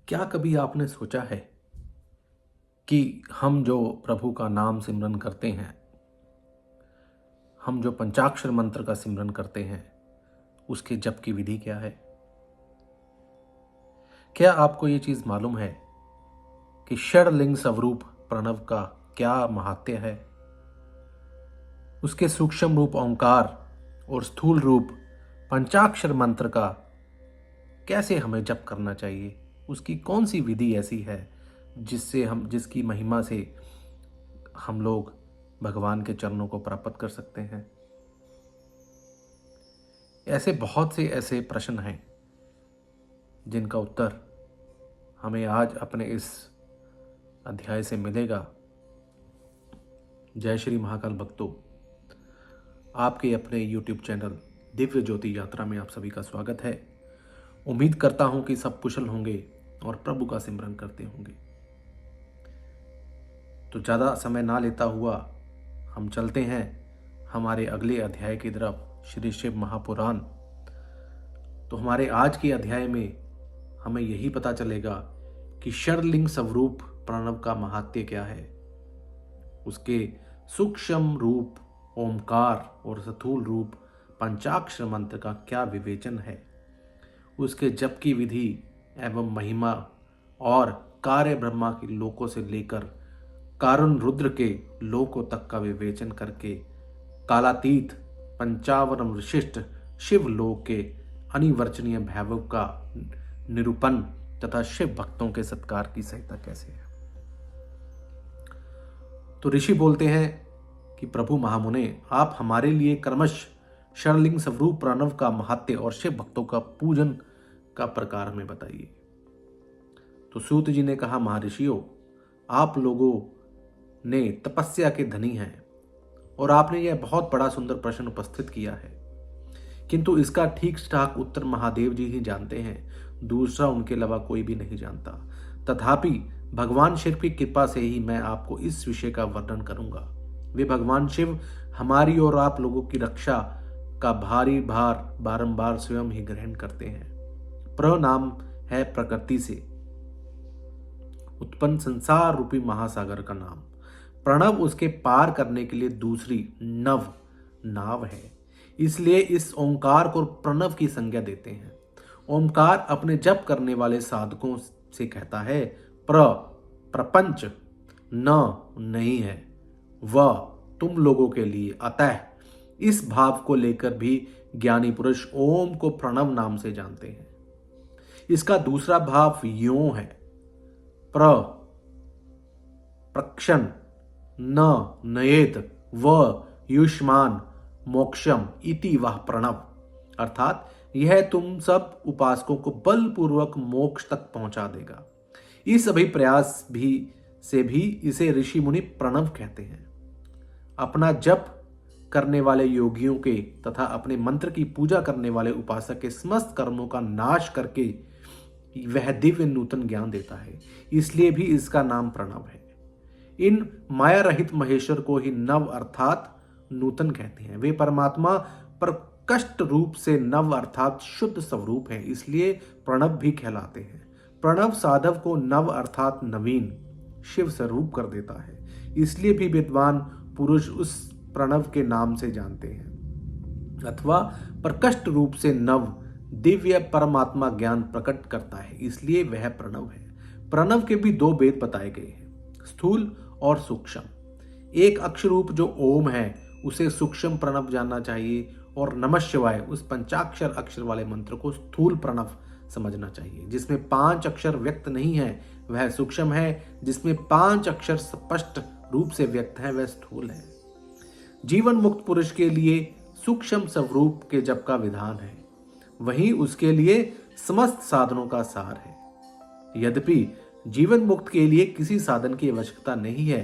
क्या कभी आपने सोचा है कि हम जो प्रभु का नाम सिमरन करते हैं, हम जो पंचाक्षर मंत्र का सिमरन करते हैं, उसके जप की विधि क्या है? क्या आपको ये चीज मालूम है कि षडलिंग स्वरूप प्रणव का क्या महात्म्य है? उसके सूक्ष्म रूप ओंकार और स्थूल रूप पंचाक्षर मंत्र का कैसे हमें जप करना चाहिए? उसकी कौन सी विधि ऐसी है जिसकी महिमा से हम लोग भगवान के चरणों को प्राप्त कर सकते हैं? ऐसे बहुत से ऐसे प्रश्न हैं जिनका उत्तर हमें आज अपने इस अध्याय से मिलेगा। जय श्री महाकाल भक्तों, आपके अपने YouTube चैनल दिव्य ज्योति यात्रा में आप सभी का स्वागत है। उम्मीद करता हूं कि सब कुशल होंगे और प्रभु का सिमरन करते होंगे। तो ज़्यादा समय ना लेता हुआ हम चलते हैं हमारे अगले अध्याय की तरफ, श्री शिव महापुराण। तो हमारे आज के अध्याय में हमें यही पता चलेगा कि षडलिंग स्वरूप प्रणव का महात्म्य क्या है, उसके सूक्ष्म रूप ओमकार और स्थूल रूप पंचाक्षर मंत्र का क्या विवेचन है, उसके जप की विधि एवं महिमा और कार्य ब्रह्मा के लोकों से लेकर कारण रुद्र के लोकों तक का विवेचन करके कालातीत पंचावरम विशिष्ट शिव लोक के अनिवर्चनीय वैभव का निरूपण तथा शिव भक्तों के सत्कार की सहायता कैसे है। तो ऋषि बोलते हैं कि प्रभु महामुने, आप हमारे लिए क्रमश षडलिंग स्वरूप प्रणव का महात्म्य और शिव भक्तों का पूजन का प्रकार में बताइए। तो सूत जी ने कहा, महर्षियों, आप लोगों ने तपस्या के धनी हैं और आपने यह बहुत बड़ा सुंदर प्रश्न उपस्थित किया है, किंतु इसका ठीक ठाक उत्तर महादेव जी ही जानते हैं, दूसरा उनके अलावा कोई भी नहीं जानता। तथापि भगवान शिव की कृपा से ही मैं आपको इस विषय का वर्णन करूंगा। वे भगवान शिव हमारी और आप लोगों की रक्षा का भारी भार बारंबार स्वयं ही ग्रहण करते हैं। नाम है प्रकृति से उत्पन्न संसार रूपी महासागर का नाम। प्रणव उसके पार करने के लिए दूसरी नाव है, इसलिए इस ओंकार को प्रणव की संज्ञा देते हैं। ओंकार अपने जप करने वाले साधकों से कहता है, प्रपंच नहीं है वह तुम लोगों के लिए। अतः इस भाव को लेकर भी ज्ञानी पुरुष ओम को प्रणव नाम से जानते हैं। इसका दूसरा भाव यों है, प्रक्षण नयेत व युष्मान मोक्षम इति वह प्रणव। अर्थात यह तुम सब उपासकों को बलपूर्वक मोक्ष तक पहुंचा देगा। इस अभिप्रयास से भी इसे ऋषि मुनि प्रणव कहते हैं। अपना जप करने वाले योगियों के तथा अपने मंत्र की पूजा करने वाले उपासक के समस्त कर्मों का नाश करके वह दिव्य नूतन ज्ञान देता है, इसलिए भी इसका नाम प्रणव है। इन माया रहित महेश्वर को ही नव अर्थात नूतन कहते हैं। वे परमात्मा पर कष्ट रूप से नव अर्थात शुद्ध स्वरूप है, इसलिए प्रणव भी कहलाते हैं। प्रणव साधव को नव अर्थात नवीन शिव स्वरूप कर देता है, इसलिए भी विद्वान पुरुष उस प्रणव के नाम से जानते हैं। अथवा प्रकष्ट रूप से नव दिव्य परमात्मा ज्ञान प्रकट करता है, इसलिए वह प्रणव है। प्रणव के भी दो भेद बताए गए हैं, स्थूल और सूक्ष्म। एक अक्षर रूप जो ओम है उसे सूक्ष्म प्रणव जानना चाहिए, और नमः शिवाय उस पंचाक्षर अक्षर वाले मंत्र को स्थूल प्रणव समझना चाहिए। जिसमें 5 अक्षर व्यक्त नहीं है वह सूक्ष्म है, जिसमें 5 अक्षर स्पष्ट रूप से व्यक्त है वह स्थूल है। जीवन मुक्त पुरुष के लिए सूक्ष्म स्वरूप के जप का विधान है, वहीं उसके लिए समस्त साधनों का सार है। यद्यपि जीवन मुक्त के लिए किसी साधन की आवश्यकता नहीं है,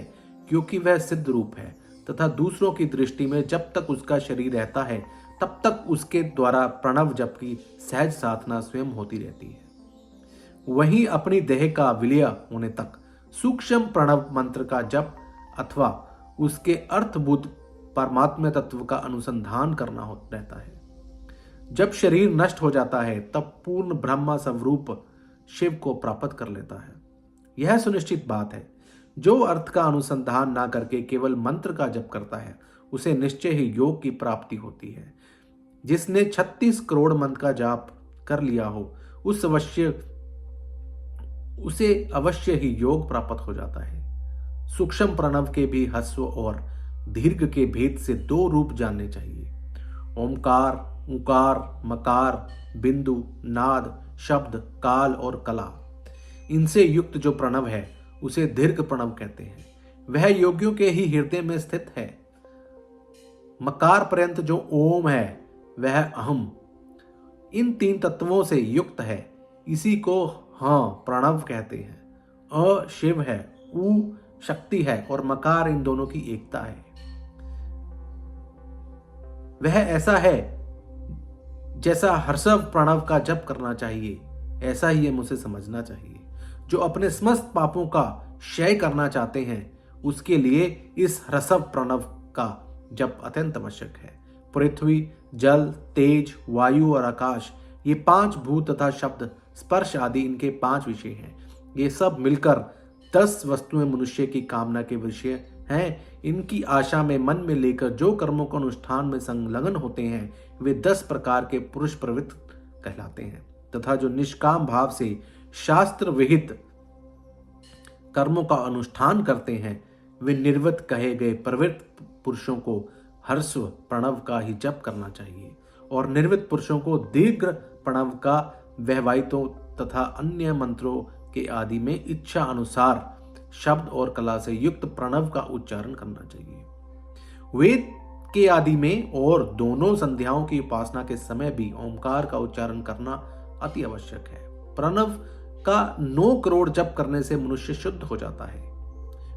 क्योंकि वह सिद्ध रूप है तथा दूसरों की दृष्टि में जब तक उसका शरीर रहता है तब तक उसके द्वारा प्रणव जप की सहज साधना स्वयं होती रहती है। वहीं अपनी देह का विलय होने तक सूक्ष्म प्रणव मंत्र का जप अथवा उसके अर्थभूत परमात्मा तत्व का अनुसंधान करना रहता है। जब शरीर नष्ट हो जाता है तब पूर्ण ब्रह्मा स्वरूप शिव को प्राप्त कर लेता है। यह सुनिश्चित बात है, जो अर्थ का अनुसंधान ना करके केवल मंत्र का जप करता है उसे निश्चय ही योग की प्राप्ति होती है। जिसने 36 करोड़ मंत्र का जाप कर लिया हो उसे अवश्य ही योग प्राप्त हो जाता है। सूक्ष्म प्रणव के भी ह्रस्व और दीर्घ के भेद से 2 रूप जानने चाहिए। ओमकार, उकार, मकार, बिंदु, नाद, शब्द, काल और कला, इनसे युक्त जो प्रणव है उसे दीर्घ प्रणव कहते हैं। वह योगियों के ही हृदय में स्थित है। मकार पर्यंत जो ओम है वह अहम, इन 3 तत्वों से युक्त है। इसी को हाँ प्रणव कहते हैं। अ शिव है, उ शक्ति है और मकार इन दोनों की एकता है। वह ऐसा है जैसा हर्षव प्रणव का जप करना चाहिए, ऐसा ही हम उसे समझना चाहिए। जो अपने समस्त पापों का क्षय करना चाहते हैं उसके लिए इस ह्रस्व प्रणव का जप अत्यंत आवश्यक है। पृथ्वी, जल, तेज, वायु और आकाश, ये 5 भूत तथा शब्द, स्पर्श आदि इनके 5 विषय हैं। ये सब मिलकर 10 वस्तुएं मनुष्य की कामना के विषय हैं। इनकी आशा में मन में लेकर जो कर्मों का अनुष्ठान में संलग्न होते हैं वे 10 प्रकार के पुरुष प्रवृत्त कहलाते हैं, तथा जो निष्काम भाव से शास्त्र विहित कर्मों का अनुष्ठान करते हैं वे निर्वृत्त कहे गए प्रवृत्त पुरुषों को हर्स्व प्रणव का ही जप करना चाहिए और निर्वृत्त पुरुषों को दीर्घ प्रणव का वैवाहितों तथा अन्य मंत्रों के आदि में इच्छा अनुसार शब्द और कला से युक्त प्रणव का उच्चारण करना चाहिए। वेद के आदि में और दोनों संध्याओं की उपासना के समय भी ओंकार का उच्चारण करना अति आवश्यक है। प्रणव का 9 करोड़ जप करने से मनुष्य शुद्ध हो जाता है।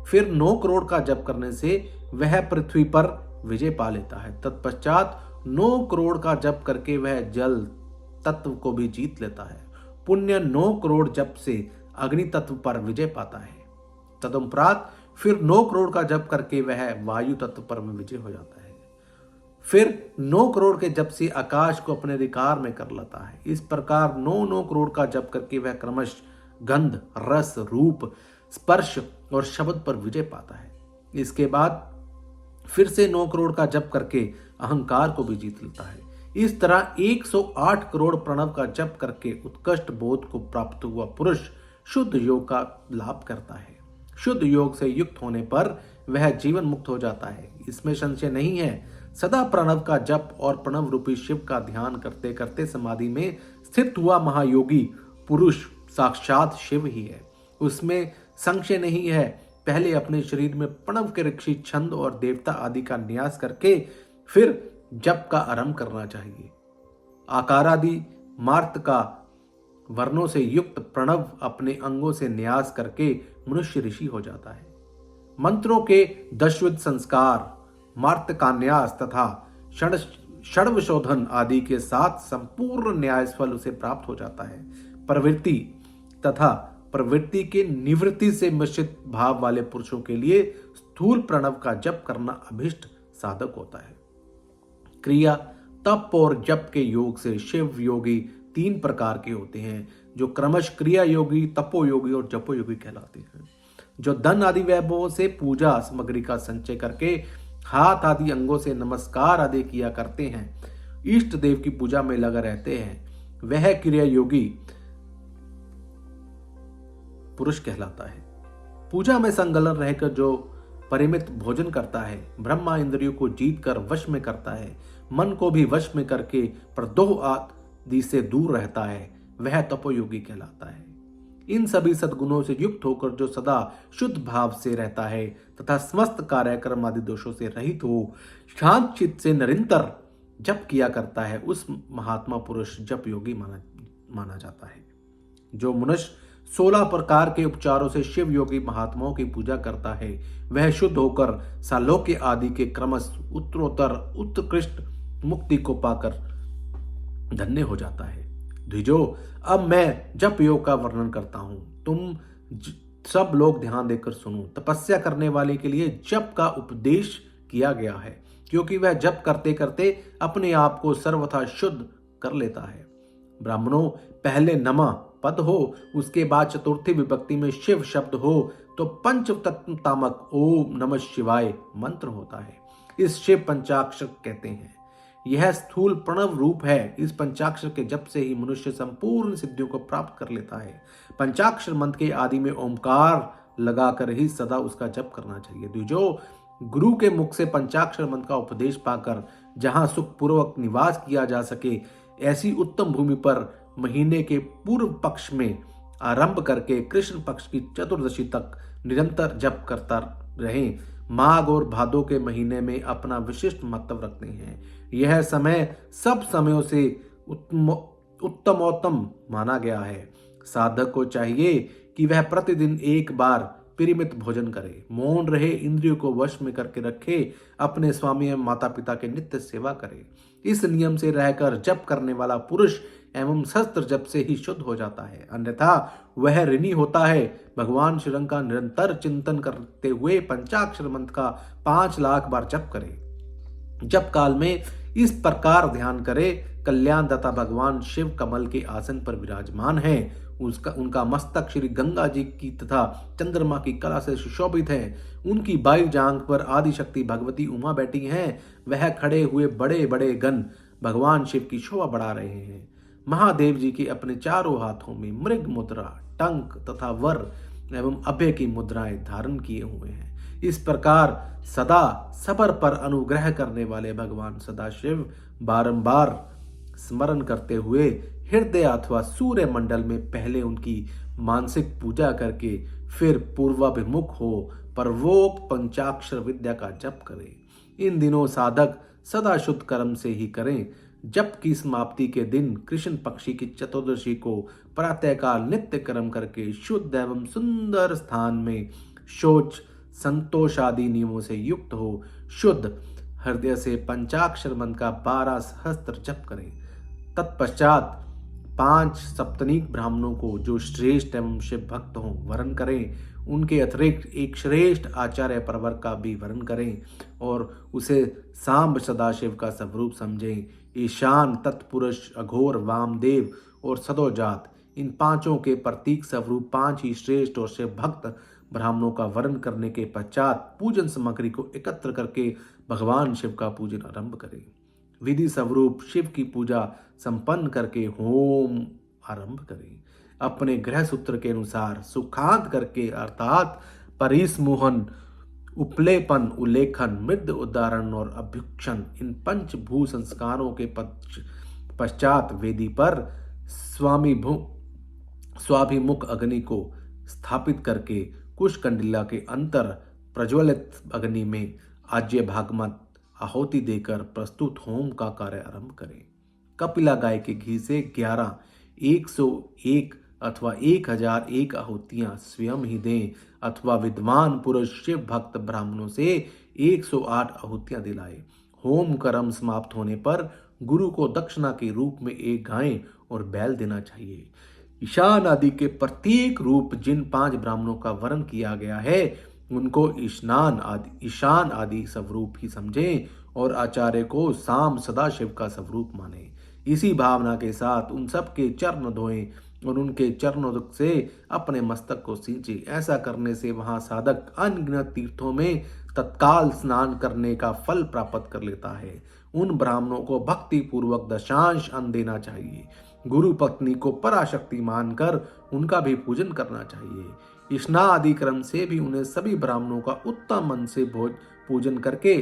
फिर 9 करोड़ का जप करने से वह पृथ्वी पर विजय पा लेता है। तत्पश्चात 9 करोड़ का जप करके वह जल तत्व को भी जीत लेता है। पुण्य 9 करोड़ जप से अग्नि तत्व पर विजय पाता है। तदुपरांत फिर 9 करोड़ का जप करके वह वायु तत्व पर विजय हो जाता है। फिर 9 करोड़ के जप से आकाश को अपने अधिकार में कर लेता है। इस प्रकार 9 करोड़ का जप करके वह क्रमश गंध, रस, रूप, स्पर्श और शब्द पर विजय पाता है। इसके बाद फिर से 9 करोड़ का जप करके अहंकार को भी जीत लेता है। इस तरह 108 करोड़ प्रणव का जप करके उत्कृष्ट बोध को प्राप्त हुआ पुरुष शुद्ध योग का लाभ करता है। शुद्ध योग से युक्त होने पर वह जीवन मुक्त हो जाता है, इसमें संशय नहीं है। सदा प्रणव का जप और प्रणव रूपी शिव का ध्यान करते करते समाधि में स्थित हुआ महायोगी पुरुष साक्षात शिव ही है, उसमें संशय नहीं है। पहले अपने शरीर में प्रणव के ऋषि छंद और देवता आदि का न्यास करके फिर जप का आरंभ करना चाहिए। आकारादि मार्त का वर्णों से युक्त प्रणव अपने अंगों से न्यास करके मनुष्य ऋषि हो जाता है। मंत्रों के दशविध संस्कार, मार्त का न्यास तथा षड्वशोधन आदि के साथ संपूर्ण न्याय फल उसे प्राप्त हो जाता है। प्रवृत्ति तथा प्रवृत्ति के निवृत्ति से मिश्रित भाव वाले पुरुषों के लिए स्थूल प्रणव का जप करना अभिष्ट साधक होता है। क्रिया, तप और जप के योग से शिव योगी 3 प्रकार के होते हैं, जो क्रमश क्रिया योगी, तपो योगी और जपो योगी कहलाते हैं। जो धन आदि वैभवों से पूजा सामग्री का संचय करके हाथ आदि अंगों से नमस्कार आदि किया करते हैं, इष्ट देव की पूजा में लगा रहते हैं, वह क्रिया योगी पुरुष कहलाता है। पूजा में संलग्न रहकर जो परिमित भोजन करता है, ब्रह्मा इंद्रियों को जीत कर वश में करता है, मन को भी वश में करके प्रदोह आदि से दूर रहता है, वह तपोयोगी कहलाता है। इन सभी सद्गुणों से युक्त होकर जो सदा शुद्ध भाव से रहता है तथा समस्त कार्यक्रम आदि दोषों से रहित हो शांत चित्त से निरंतर जप किया करता है, उस महात्मा पुरुष जप योगी माना जाता है। जो मनुष्य 16 प्रकार के उपचारों से शिव योगी महात्माओं की पूजा करता है, वह शुद्ध होकर सालोक्य आदि के क्रमश उत्तरोत्तर उत्कृष्ट मुक्ति को पाकर धन्य हो जाता है। द्विजो, अब मैं जप योग का वर्णन करता हूं, तुम सब लोग ध्यान देकर सुनो। तपस्या करने वाले के लिए जप का उपदेश किया गया है, क्योंकि वह जप करते करते अपने आप को सर्वथा शुद्ध कर लेता है। ब्राह्मणों, पहले नमा पद हो, उसके बाद चतुर्थी विभक्ति में शिव शब्द हो तो पंचतत्वात्मक ओम नमः शिवाय मंत्र होता है। इस शिव पंचाक्षर कहते हैं। यह स्थूल प्रणव रूप है। इस पंचाक्षर के जप से ही मनुष्य संपूर्ण सिद्धियों को प्राप्त कर लेता है। पंचाक्षर मंत्र के आदि में ओंकार लगाकर ही सदा उसका जप करना चाहिए। द्विजो, गुरु के मुख से पंचाक्षर मंत्र का उपदेश पाकर जहां सुख पूर्वक निवास किया जा सके, ऐसी उत्तम भूमि पर महीने के पूर्व पक्ष में आरंभ करके कृष्ण पक्ष की चतुर्दशी तक निरंतर जप करता रहें। माघ और भादो के महीने में अपना विशिष्ट महत्व रखते हैं। यह समय सब समयों से उत्तमोत्तम माना गया है। साधक को चाहिए कि वह प्रतिदिन एक बार परिमित भोजन करे, मौन रहे, इंद्रियों को वश में करके रखे, अपने स्वामी एवं माता पिता के नित्य सेवा करे। इस नियम से रहकर जप करने वाला पुरुष एवं शस्त्र जप से ही शुद्ध हो जाता है, अन्यथा वह ऋणी होता है। भगवान श्रीरंग का निरंतर चिंतन करते हुए पंचाक्षर मंत्र का 5 लाख बार जप करे। जप काल में इस प्रकार ध्यान करे, कल्याणदाता भगवान शिव कमल के आसन पर विराजमान है। उनका मस्तक श्री गंगा जी की तथा चंद्रमा की कला से सुशोभित है। उनकी बाई जांघ पर आदिशक्ति भगवती उमा बैठी हैं। वह खड़े हुए बड़े बड़े गण भगवान शिव की शोभा बढ़ा रहे हैं। महादेव जी के अपने चारों हाथों में मृग मुद्रा, टंक तथा वर एवं अभय की मुद्राएं धारण किए हुए हैं। इस प्रकार सदा सबर पर अनुग्रह करने वाले भगवान सदाशिव बारंबार स्मरण करते हुए हृदय अथवा सूर्य मंडल में पहले उनकी मानसिक पूजा करके फिर पूर्वाभिमुख हो परवोक्त पंचाक्षर विद्या का जप करें। इन दिनों साधक सदा शुद्ध कर्म से ही करें। जप की समाप्ति के दिन कृष्ण पक्षी की चतुर्दशी को प्रातःकाल नित्य कर्म करके शुद्ध एवं सुंदर स्थान में शौच संतोष आदि नियमों से युक्त हो शुद्ध हृदय से पंचाक्षर मंत्र का 12 सहस्त्र जप करें। तत्पश्चात 5 सप्तनीक ब्राह्मणों को जो श्रेष्ठ एवं शिव भक्त हों वरण करें। उनके अतिरिक्त एक श्रेष्ठ आचार्य परवर का भी वरण करें और उसे सांब सदाशिव का स्वरूप समझें। ईशान, तत्पुरुष, अघोर, वामदेव और सदोजात, इन पांचों के प्रतीक स्वरूप 5 ही श्रेष्ठ और शिव भक्त ब्राह्मणों का वर्ण करने के पश्चात पूजन सामग्री को एकत्र करके भगवान शिव का पूजन आरंभ करें। विधि स्वरूप शिव की पूजा संपन्न करके होम आरंभ करें। अपने ग्रह सूत्र के अनुसार सुखांत करके अर्थात परिसमोहन, उपलेपन, उल्लेखन, मृद उदाहरण और अभ्युक्षण, इन पंचभू संस्कारों के पश्चात वेदी पर स्वाभिमुख अग्नि को स्थापित करके कुशकंडिला के अंतर प्रज्वलित अग्नि में आज्य भागमत आहुति देकर प्रस्तुत होम का कार्य आरंभ करें। कपिला गाय के घी से 11, 101 अथवा 1001 आहुतियां स्वयं ही दें अथवा विद्वान पुरुष शिव भक्त ब्राह्मणों से 108 आहुतियां दिलाए। होम कर्म समाप्त होने पर गुरु को दक्षिणा के रूप में एक गाय और बैल देना चाहिए। ईशान आदि के प्रत्येक रूप जिन 5 ब्राह्मणों का वर्ण किया गया है उनको ईशान आदि स्वरूप ही समझें और आचार्य को साम सदाशिव का स्वरूप माने। इसी भावना के साथ उन सब के चरण धोएं और उनके चरणों से अपने मस्तक को सींचे। ऐसा करने से वहां साधक अनगिनत तीर्थों में तत्काल स्नान करने का फल प्राप्त कर लेता है। उन ब्राह्मणों को भक्ति पूर्वक दशांश अन्न देना चाहिए। गुरु पत्नी को पराशक्ति मानकर उनका भी पूजन करना चाहिए। स्नान आदि क्रम से भी उन्हें सभी ब्राह्मणों का उत्तम मन से पूजन करके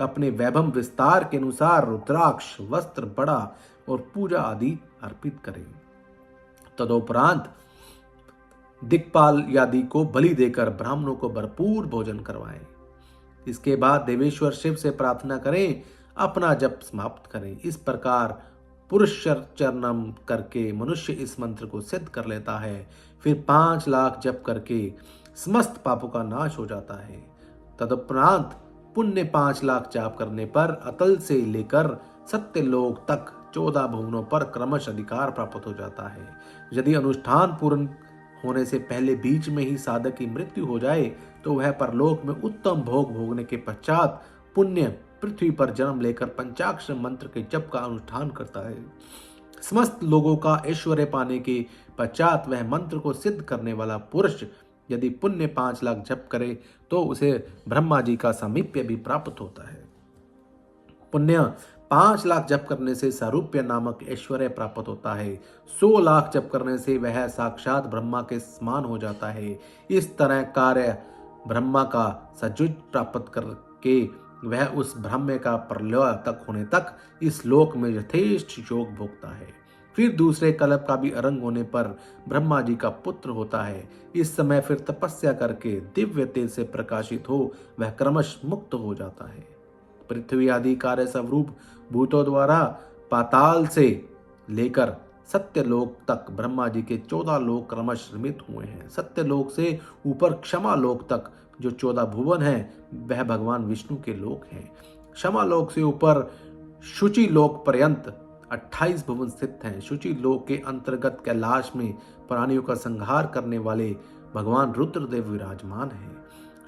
अपने वैभव विस्तार के अनुसार रुद्राक्ष, वस्त्र, बड़ा और पूजा आदि अर्पित करें। तदोपरांत दिक्पाल आदि को बलि देकर ब्राह्मणों को भरपूर भोजन करवाएं। इसके बाद देवेश्वर शिव से प्रार्थना करें, अपना जप समाप्त करें। इस प्रकार पुरुष चरणम करके मनुष्य इस मंत्र को सिद्ध कर लेता है। फिर 5 लाख जप करके समस्त पापों का नाश हो जाता है। तदुपरांत पुण्य 5 लाख जाप करने पर अतल से लेकर सत्यलोक तक 14 भुवनों पर क्रमश अधिकार प्राप्त हो जाता है। यदि अनुष्ठान पूर्ण होने से पहले बीच में ही साधक की मृत्यु हो जाए तो वह परलोक में उत्तम भोग भोगने के पश्चात पुण्य पृथ्वी पर जन्म लेकर पंचाक्षर मंत्र के जप का अनुष्ठान करता है। समस्त लोगों का ऐश्वर्य पाने के पश्चात वह मंत्र को सिद्ध करने वाला पुरुष यदि पुण्य 5 लाख जप करे तो उसे ब्रह्मा जी का सामीप्य भी प्राप्त होता है। पुण्य 5 लाख जप करने से सारूप्य नामक ऐश्वर्य प्राप्त होता है। 100 लाख जप करने से वह साक्षात ब्रह्मा के समान हो जाता है। इस तरह कार्य ब्रह्मा का सजुज प्राप्त करके वह उस ब्रह्म का प्रलय तक होने तक इस लोक में यथेष्ट योग भोगता है। फिर दूसरे कल्प का भी आरंभ होने पर ब्रह्मा जी का पुत्र होता है। इस समय फिर तपस्या करके दिव्य तेज से प्रकाशित हो वह क्रमश मुक्त हो जाता है। पृथ्वी आदि कार्य स्वरूप भूतों द्वारा पाताल से लेकर सत्यलोक तक ब्रह्मा जी के 14 लोक क्रमश निर्मित हुए हैं। सत्यलोक से ऊपर क्षमा लोक तक जो 14 भुवन हैं वह भगवान विष्णु के लोक हैं। क्षमा लोक से ऊपर शुचि लोक पर्यंत 28 भुवन स्थित हैं। शुचि लोक के अंतर्गत कैलाश में प्राणियों का संहार करने वाले भगवान रुद्रदेव विराजमान हैं।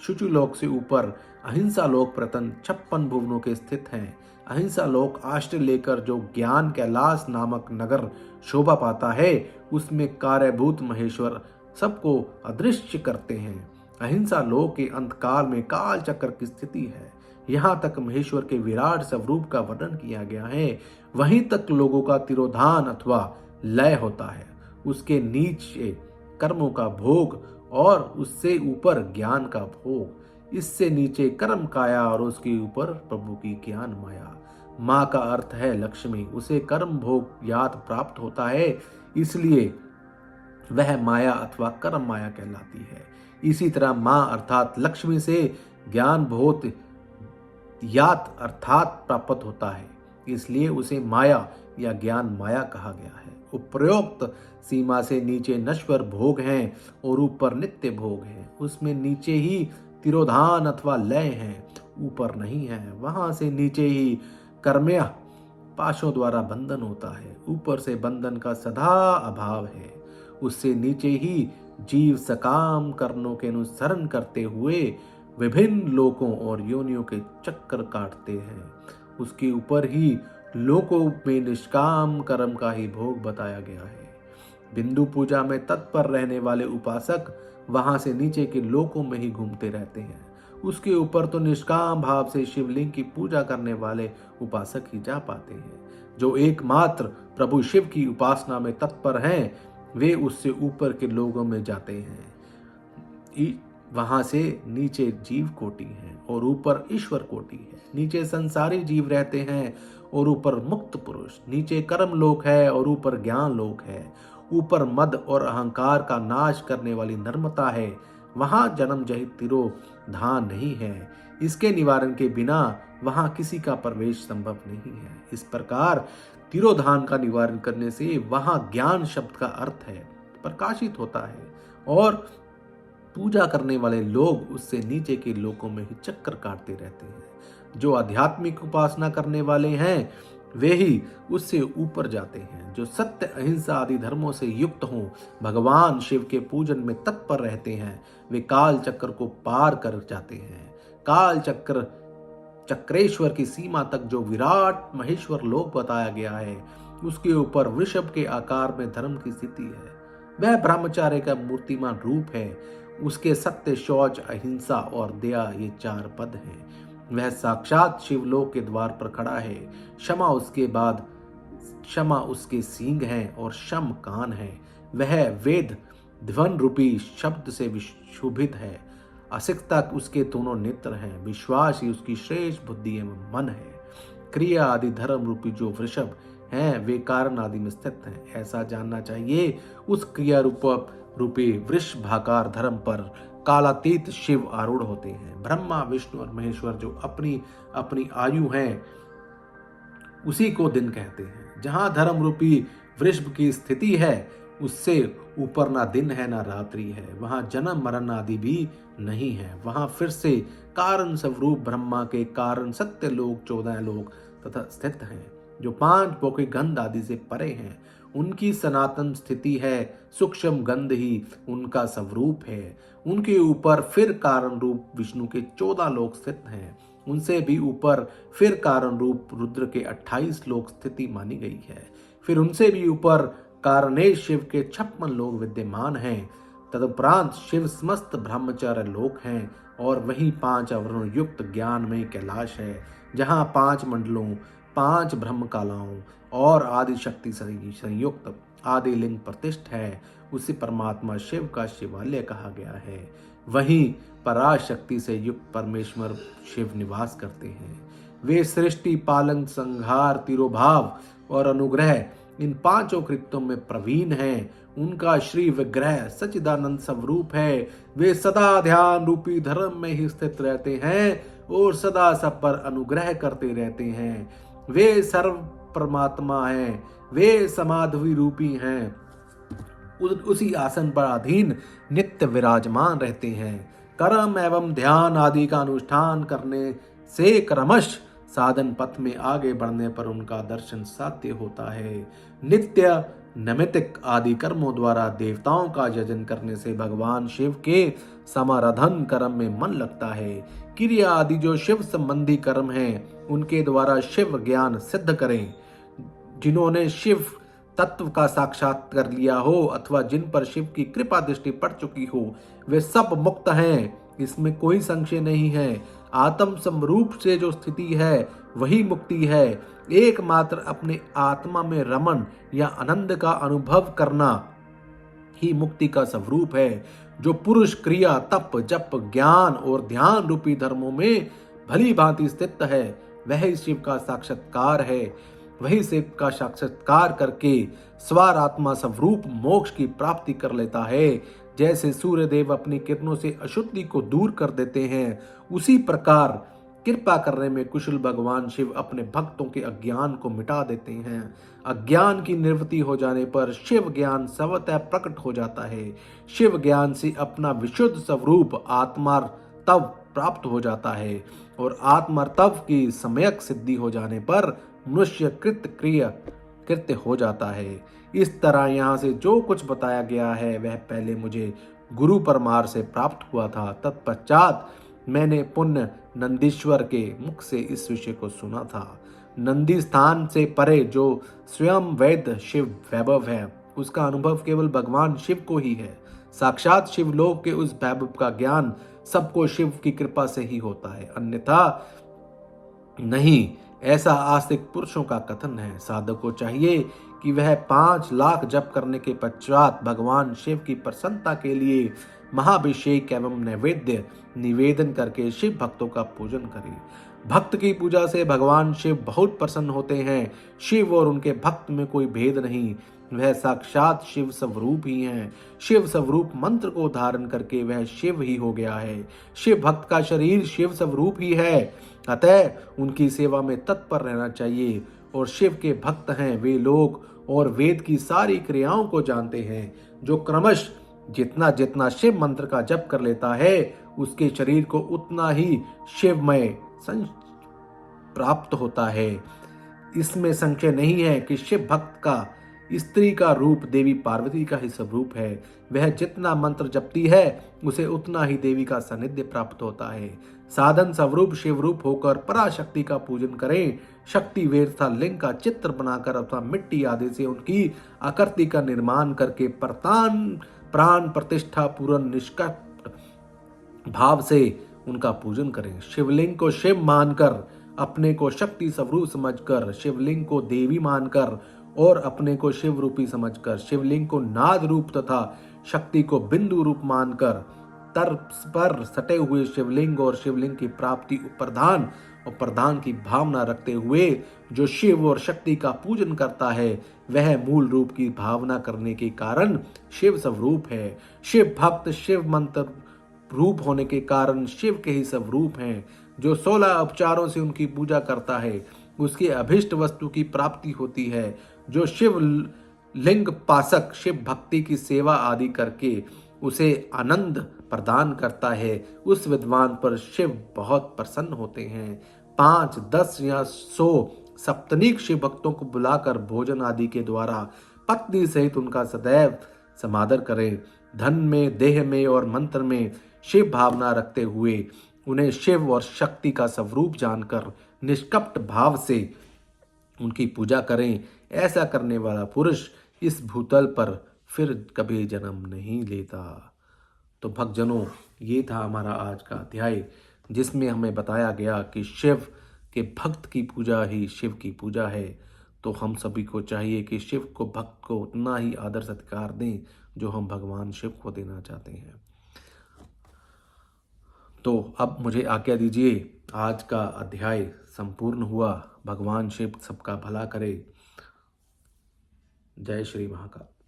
शुचि लोक से ऊपर अहिंसा लोक प्रतन 56 भुवनों के स्थित हैं। अहिंसा लोक आश्रय लेकर जो ज्ञान कैलाश नामक नगर शोभा पाता है उसमें कार्यभूत महेश्वर सबको अदृश्य करते हैं। अहिंसा लोक के अंतकाल में काल चक्र की स्थिति है। यहाँ तक महेश्वर के विराट स्वरूप का वर्णन किया गया है। वहीं तक लोगों का तिरोधान अथवा लय होता है। उसके नीचे कर्मों का भोग और उससे ऊपर ज्ञान का भोग। इससे नीचे कर्म काया और उसके ऊपर प्रभु की ज्ञान माया। माँ का अर्थ है लक्ष्मी। उसे कर्म भोग याद प्राप्त होता है, इसलिए वह माया अथवा कर्म माया कहलाती है। इसी तरह माँ अर्थात लक्ष्मी से ज्ञान भोग यात अर्थात प्राप्त होता है, इसलिए उसे माया या ज्ञान माया कहा गया है। उपरोक्त सीमा से नीचे नश्वर भोग हैं और ऊपर नित्य भोग हैं। उसमें नीचे ही तिरोधान अथवा लय है, ऊपर नहीं है। वहां से नीचे ही कर्मया पाशों द्वारा बंधन होता है, ऊपर से बंधन का सदा अभाव है। उससे नीचे ही जीव सकाम कर्मों के अनुसरण करते हुए विभिन्न लोकों और योनियों के चक्कर काटते हैं। उसके ऊपर ही लोकों में निष्काम कर्म का ही भोग बताया गया है। बिंदु पूजा में तत्पर रहने वाले उपासक वहां से नीचे के लोकों में ही घूमते रहते हैं। उसके ऊपर तो निष्काम भाव से शिवलिंग की पूजा करने वाले उपासक ही जा पाते हैं। जो एकमात्र प्रभु शिव की उपासना में तत्पर हैं वे उससे ऊपर के लोगों में जाते हैं। वहां से नीचे जीव कोटि है और ऊपर ईश्वर कोटि है। नीचे संसारी जीव रहते हैं और ऊपर मुक्त पुरुष। नीचे कर्म लोक है और ऊपर ज्ञान लोक है। ऊपर मद और अहंकार का नाश करने वाली नर्मता है। वहां जन्म जहित तिरोधान नहीं है। इसके निवारण के बिना वहां किसी का प्रवेश संभव नहीं है। इस प्रकार तिरोधान का निवारण करने से वहां ज्ञान शब्द का अर्थ है प्रकाशित होता है और पूजा करने वाले लोग उससे नीचे के लोकों में ही चक्कर काटते रहते हैं। जो आध्यात्मिक उपासना करने वाले हैं वे ही उससे ऊपर जाते हैं। जो सत्य अहिंसा आदि धर्मों से युक्त हों, भगवान शिव के पूजन में तत्पर रहते हैं, वे काल चक्र को पार कर जाते हैं। काल चक्र चक्रेश्वर की सीमा तक जो विराट महेश्वर लोक बताया गया है उसके ऊपर वृषभ के आकार में धर्म की स्थिति है। वह ब्रह्मचार्य का मूर्तिमान रूप है। उसके सत्य, शौच, अहिंसा और दया ये 4 पद हैं। वह साक्षात शिवलोक के द्वार पर खड़ा है। क्षमा उसके बाद क्षमा उसके सींग हैं और शम कान है। वह वेद ध्वन रूपी शब्द से विशोभित है। असिकता उसके दोनों नेत्र हैं। विश्वास ही उसकी श्रेष्ठ बुद्धि एवं मन है। क्रिया आदि धर्म रूपी जो वृषभ हैं वे कारण आदि में स्थित हैं। ऐसा जानना चाहिए उस क्रिया रूपी वृषभाकार धर्म पर कालातीत शिव आरूढ़ होते हैं। ब्रह्मा, विष्णु और महेश्वर जो अपनी अपनी आयु हैं उसी को दिन कहते हैं। जहां धर्म रूपी वृषभ की स्थिति है उससे ऊपर ना दिन है ना रात्रि है। वहां जन्म मरण आदि भी नहीं है। वहां फिर से कारण स्वरूप ब्रह्मा के कारण सत्य लोक 14 लोक तथा स्थित हैं जो 5 भौतिक गंध आदि से परे हैं। उनकी सनातन स्थिति है। सूक्ष्म गंध ही उनका स्वरूप है। उनके ऊपर फिर कारण रूप विष्णु के 14 लोक स्थित हैं। उनसे भी ऊपर फिर कारण रूप रुद्र के 28 लोक स्थिति मानी गई है। फिर उनसे भी ऊपर कारणे शिव के 56 लोक विद्यमान हैं। तदुपरांत शिव समस्त ब्रह्मचर्य लोक हैं और वही 5 अवरणों युक्त ज्ञान में कैलाश है, जहाँ 5 मंडलों, 5 ब्रह्म कलाओं और आदि शक्ति संयुक्त आदि लिंग प्रतिष्ठ है। उसी परमात्मा शिव का शिवालय कहा गया है। वहीं पराशक्ति से युक्त परमेश्वर शिव निवास करते हैं। वे सृष्टि, पालन, संहार, तिरोभाव और अनुग्रह इन 5 कृत्यों में प्रवीण हैं। उनका श्री विग्रह सच्चिदानंद स्वरूप है। वे सदा ध्यान रूपी धर्म में ही स्थित रहते हैं और सदा सब पर अनुग्रह करते रहते हैं। वे सर्व परमात्मा हैं। वे समाधि रूपी हैं। उसी आसन पर अधीन नित्य विराजमान रहते हैं। कर्म एवं ध्यान आदि का अनुष्ठान करने से क्रमश साधन पथ में आगे बढ़ने पर उनका दर्शन साध्य होता है। नित्य नैमित्तिक आदि कर्मों द्वारा देवताओं का यजन करने से भगवान शिव के समाराधन कर्म में मन लगता है। क्रिया आदि जो शिव संबंधी कर्म हैं, उनके द्वारा शिव ज्ञान सिद्ध करें। जिन्होंने शिव तत्व का साक्षात कर लिया हो अथवा जिन पर शिव की कृपा दृष्टि पड़ चुकी हो, वे सब मुक्त हैं। इसमें कोई संशय नहीं है। आत्म स्वरूप से जो स्थिति है वही मुक्ति है। एकमात्र अपने आत्मा में रमन या आनंद का अनुभव करना ही मुक्ति का स्वरूप है। जो पुरुष क्रिया, तप, जप, ज्ञान और ध्यान रूपी धर्मों में भली भांति स्थित है, वह शिव का साक्षात्कार है। वही शिव का साक्षात्कार करके स्वारात्मा स्वरूप मोक्ष की प्राप्ति कर लेता है। जैसे सूर्य देव अपनी किरणों से अशुद्धि को दूर कर देते हैं, उसी प्रकार कृपा करने में कुशल भगवान शिव अपने भक्तों के अज्ञान को मिटा देते हैं। अज्ञान की निवृत्ति हो जाने पर शिव ज्ञान स्वतः प्रकट हो जाता है। शिव ज्ञान से अपना विशुद्ध स्वरूप आत्मार्तव प्राप्त हो जाता है और आत्मार्तव की सम्यक सिद्धि हो जाने पर मनुष्य कृत्य हो जाता है। इस तरह यहाँ से जो कुछ बताया गया है वह पहले मुझे गुरु परमार से प्राप्त हुआ था। तत्पश्चात मैंने पुण्य नंदीश्वर के मुख से इस विषय को सुना था। नंदी स्थान से परे जो स्वयं वैद्य शिव वैभव है, उसका अनुभव केवल भगवान शिव को ही है। साक्षात शिवलोक के उस वैभव का ज्ञान सबको शिव की कृपा से ही होता है, अन्यथा नहीं, ऐसा आस्तिक पुरुषों का कथन है। साधक को चाहिए कि वह 5 लाख जप करने के पश्चात भगवान शिव की प्रसन्नता के लिए महाभिषेक एवं नैवेद्य निवेदन करके शिव भक्तों का पूजन करे। भक्त की पूजा से भगवान शिव बहुत प्रसन्न होते हैं। शिव और उनके भक्त में कोई भेद नहीं, वह साक्षात शिव स्वरूप ही हैं। शिव स्वरूप मंत्र को धारण करके वह शिव ही हो गया है। शिव भक्त का शरीर शिव स्वरूप ही है, अतः उनकी सेवा में तत्पर रहना चाहिए। और शिव के भक्त हैं वे लोग और वेद की सारी क्रियाओं को जानते हैं। जो क्रमश जितना जितना शिव मंत्र का जप कर लेता है, उसके शरीर को उतना ही शिवमय प्राप्त होता है। इसमें संशय नहीं है कि शिव भक्त का स्त्री का रूप देवी पार्वती का ही स्वरूप है। वह जितना मंत्र जपती है, उसे उतना ही देवी का सानिध्य प्राप्त होता है। साधन स्वरूप शिव रूप होकर पराशक्ति का पूजन करें। शक्ति वेद तथा लिंग का चित्र बनाकर अथवा मिट्टी आदि से उनकी आकृति का निर्माण करके प्राण प्रतिष्ठा पूर्ण निष्कपट भाव से उनका पूजन करें। शिवलिंग को शिव मानकर, अपने को शक्ति स्वरूप समझकर, शिवलिंग को देवी मानकर और अपने को शिव रूपी समझकर, शिवलिंग को नाद रूप तथा शक्ति को बिंदु रूप मानकर, तर्क पर सटे हुए शिवलिंग और शिवलिंग की प्राप्ति प्रधान और प्रधान की भावना रखते हुए जो शिव और शक्ति का पूजन करता है, वह मूल रूप की भावना करने के कारण शिव स्वरूप है। शिव भक्त शिव मंत्र रूप होने के कारण शिव के ही स्वरूप हैं। जो 16 उपचारों से उनकी पूजा करता है, उसकी अभिष्ट वस्तु की प्राप्ति होती है। जो शिव लिंग पासक शिव भक्ति की सेवा आदि करके उसे आनंद प्रदान करता है, उस विद्वान पर शिव बहुत प्रसन्न होते हैं। 5, 10 या 100 सप्तनिक शिव भक्तों को बुलाकर भोजन आदि के द्वारा पत्नी सहित उनका सदैव समादर करें। धन में, देह में और मंत्र में शिव भावना रखते हुए उन्हें शिव और शक्ति का स्वरूप जानकर निष्कपट भाव से उनकी पूजा करें। ऐसा करने वाला पुरुष इस भूतल पर फिर कभी जन्म नहीं लेता। तो भक्तजनों, ये था हमारा आज का अध्याय, जिसमें हमें बताया गया कि शिव के भक्त की पूजा ही शिव की पूजा है। तो हम सभी को चाहिए कि शिव को, भक्त को उतना ही आदर सत्कार दें जो हम भगवान शिव को देना चाहते हैं। तो अब मुझे आज्ञा दीजिए, आज का अध्याय संपूर्ण हुआ। भगवान शिव सबका भला करे। जय श्री महाकाल।